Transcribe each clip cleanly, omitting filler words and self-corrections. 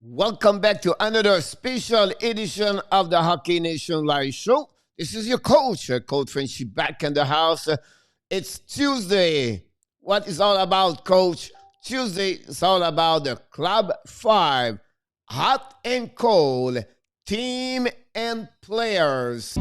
Welcome back to another special edition of the Hockey Nation Live Show. This is your coach, Coach Frenchy, back in the house. It's Tuesday. What is all about, Coach? Tuesday is all about the Club 5, hot and cold, team and players.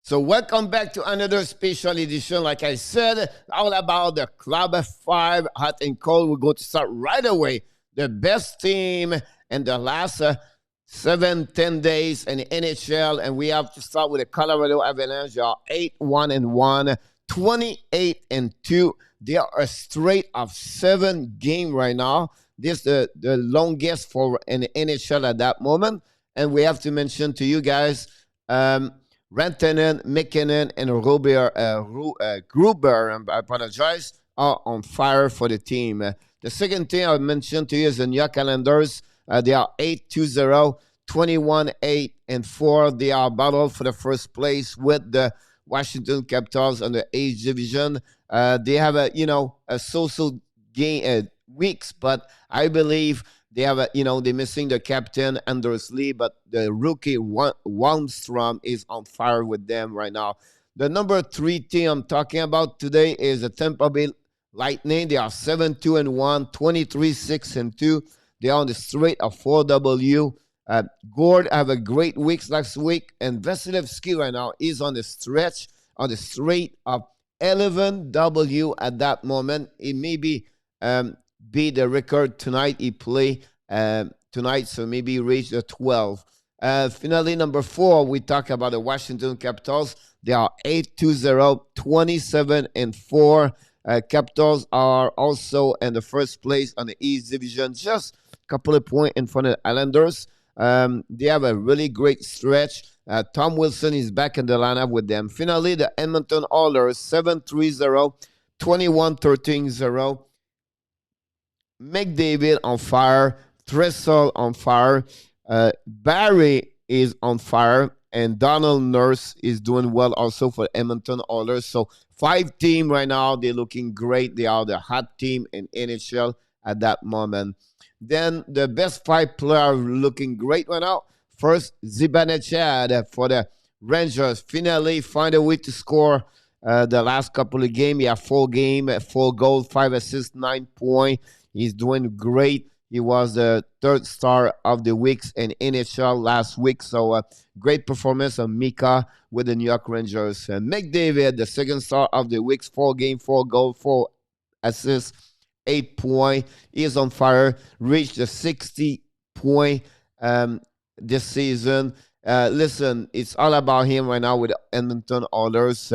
So welcome back to another special edition. Like I said, all about the Club 5, hot and cold. We're going to start right away. The best team in the last 7-10 days in the NHL. And we have to start with the Colorado Avalanche. They are 8-1-1, 28-2. They are a straight of 7 games right now. This is the longest for an NHL at that moment. And we have to mention to you guys, Rantanen, McKinnon, and Gruber, I apologize, are on fire for the team. The second thing I mentioned to you is the New York Islanders. They are 8-2-0, 21-8-4. They are battled for the first place with the Washington Capitals on the East Division. They have a social game weeks, but I believe they have they're missing the captain Anders Lee, but the rookie Wallstrom is on fire with them right now. The number 3 team I'm talking about today is the Tampa Bay Lightning. They are 7-2-1, 23-6-2. They are on the straight of 4W. Gord have a great week last week, and Vasilevsky right now is on the stretch on the straight of 11W at that moment. It may be beat the record tonight. He play tonight, so maybe reach the 12. Finally, number 4, we talk about the Washington Capitals. They are 8-2-0, 27-4. Capitals are also in the first place on the East Division, just a couple of points in front of the Islanders. They have a really great stretch. Tom Wilson is back in the lineup with them. Finally, the Edmonton Oilers, 7-3-0, 21-13-0. McDavid on fire, Dressel on fire, Barry is on fire, and Donald Nurse is doing well also for Edmonton Oilers. So 5 team right now, they're looking great. They are the hot team in NHL at that moment. Then the best 5 players looking great right now. First, Zibanejad for the Rangers. Finally, find a way to score the last couple of games. He had 4 games, 4 goals, 5 assists, 9 points. He's doing great. He was the 3rd star of the week in NHL last week. So great performance of Mika with the New York Rangers. McDavid, the 2nd star of the week, 4 games, 4 goals, 4 assists, 8 points. He is on fire. Reached the 60 point this season. Listen, it's all about him right now with Edmonton Oilers.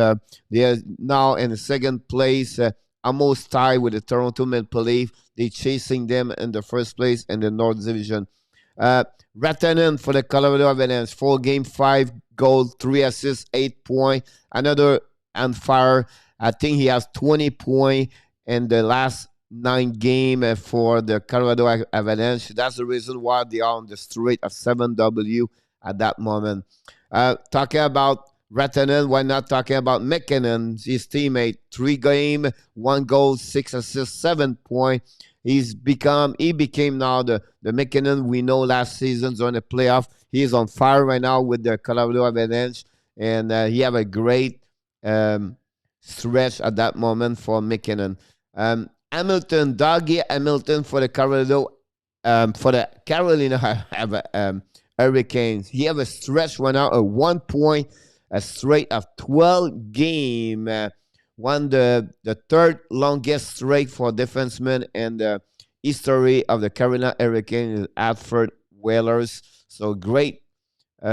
They are now in the 2nd place, almost tied with the Toronto Maple Leafs. They're chasing them in the first place in the North Division. Rantanen for the Colorado Avalanche, 4 games, 5 goals, 3 assists, 8 points. Another on fire. I think he has 20 points in the last 9 games for the Colorado Avalanche. That's the reason why they are on the straight of 7W at that moment. Talking about Rantanen, why not talking about McKinnon, his teammate? 3 games, 1 goal, 6 assists, 7 points. He became now the McKinnon we know last season during the playoff. He is on fire right now with the Colorado Avalanche, and he have a great stretch at that moment for McKinnon. Hamilton, Dougie Hamilton for the Carolina Hurricanes. He have a stretch right now, a 1 point, a straight of 12 game. Won the 3rd longest streak for defensemen in the history of the Carolina Hurricanes, Alfred Whalers. So great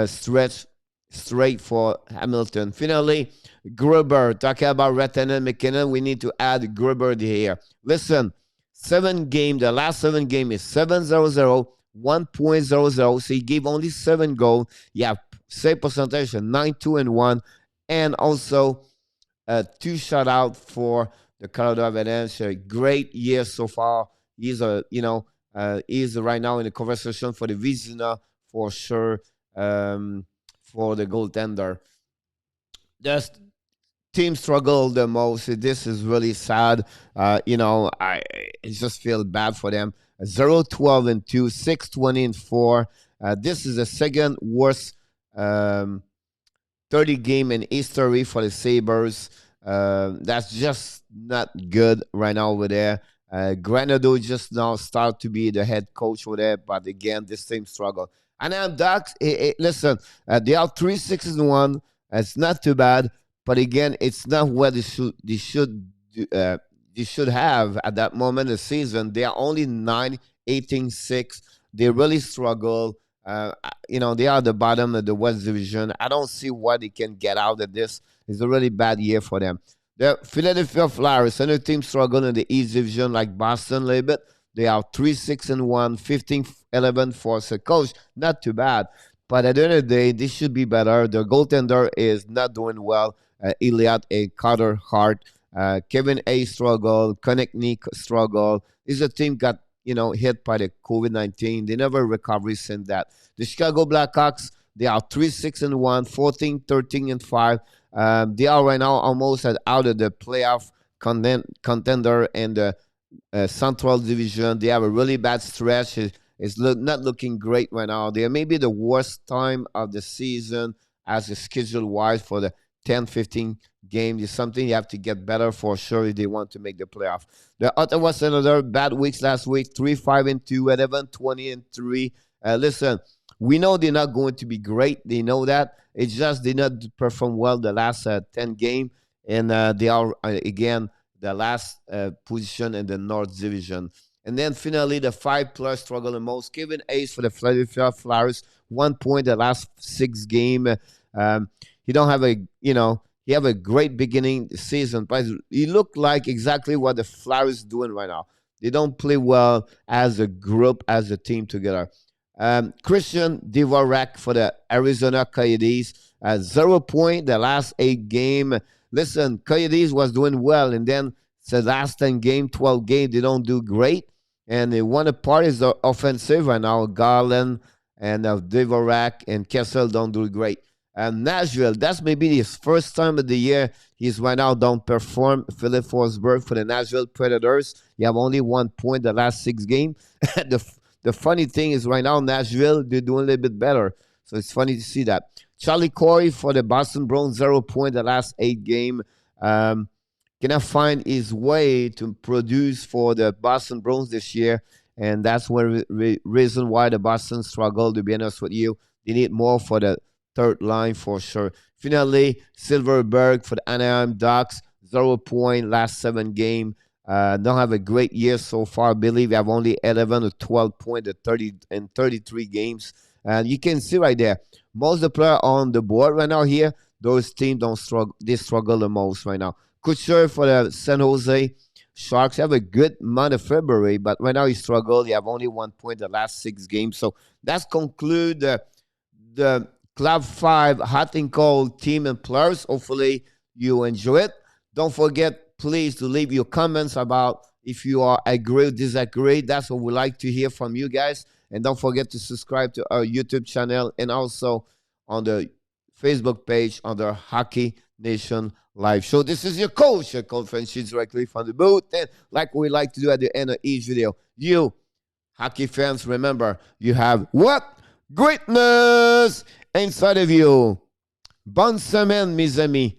stretch straight for Hamilton. Finally, Gruber. Talking about Rantanen, McKinnon, we need to add Gruber here. Listen, 7 games, the last 7 games is 7-0-0, 1.00. So he gave only 7 goals. Yeah, save percentage of 9-2-1, and also 2 shutout for the Colorado Avalanche. A great year so far. He's he's right now in the conversation for the Vizina for sure. For the goaltender. Just team struggle the most. This is really sad. I just feel bad for them. 0-12-2, 6-20-4. This is the second worst um, 30 game in history for the Sabres. That's just not good right now over there. Granado just now start to be the head coach over there, but again, this same struggle. And then Ducks, listen, they are 3-6-1. It's not too bad, but again, it's not what they should have at that moment of the season. They are only 9-18-6. They really struggle. They are at the bottom of the West Division. I don't see what they can get out of this. It's a really bad year for them. The Philadelphia Flyers, another team struggling in the East Division like Boston a little bit. They are 3-6-1, 15-11 for so coach. Not too bad. But at the end of the day, this should be better. The goaltender is not doing well. Elliott and Carter Hart. Kevin A struggle. Konechny struggle. This is a team got hit by the COVID-19. They never recovered since that. The Chicago Blackhawks, they are 3-6-1, 14-13-5. They are right now almost out of the playoff contender in the Central Division. They have a really bad stretch. It's not looking great right now. They are maybe the worst time of the season as a schedule wise for the 10-15 games. It's something you have to get better for sure if they want to make the playoff. The Ottawa Senators, bad weeks last week, 3-5-2, 11-20-3. Listen, we know they're not going to be great. They know that. It's just they not perform well the last 10 game, and they are again the last position in the North Division. And then finally, the 5+ struggle the most. Kevin Hayes for the Philadelphia Flyers, 1 point the last 6 game. He don't have he have a great beginning season, but he looked like exactly what the Flyers doing right now. They don't play well as a group, as a team together. Christian Dvorak for the Arizona Coyotes, 0 point the last 8 game. Listen, Coyotes was doing well, and then the last 10 game, 12 game, they don't do great. And one part is the offensive right now. Garland and Dvorak and Kessel don't do great. Nashville, that's maybe his first time of the year. He's right now don't perform. Philip Forsberg for the Nashville Predators. You have only 1 point the last 6 games. The funny thing is right now Nashville, they're doing a little bit better. So it's funny to see that. Charlie Corey for the Boston Bruins, 0 point the last 8 game. Cannot find his way to produce for the Boston Bruins this year. And that's one reason why the Boston struggle, to be honest with you. They need more for the third line for sure. Finally, Silverberg for the Anaheim Ducks, 0 point last 7 game. Don't have a great year so far. I believe they have only 11 or 12 points at 33 games. And you can see right there, most of the players on the board right now here, those teams don't struggle. They struggle the most right now. Kutcher for the San Jose Sharks have a good month of February, but right now he struggled. He have only 1 point the last 6 games. So that's conclude the Club 5 hot and cold team and players. Hopefully you enjoy it. Don't forget, please, to leave your comments about if you are agree or disagree. That's what we like to hear from you guys. And don't forget to subscribe to our YouTube channel and also on the Facebook page under Hockey Nation Live Show. This is your coach, Coach Frenchy, directly from the booth. And like we like to do at the end of each video, you hockey fans, remember, you have what? Greatness inside of you. Bonne semaine, mes amis.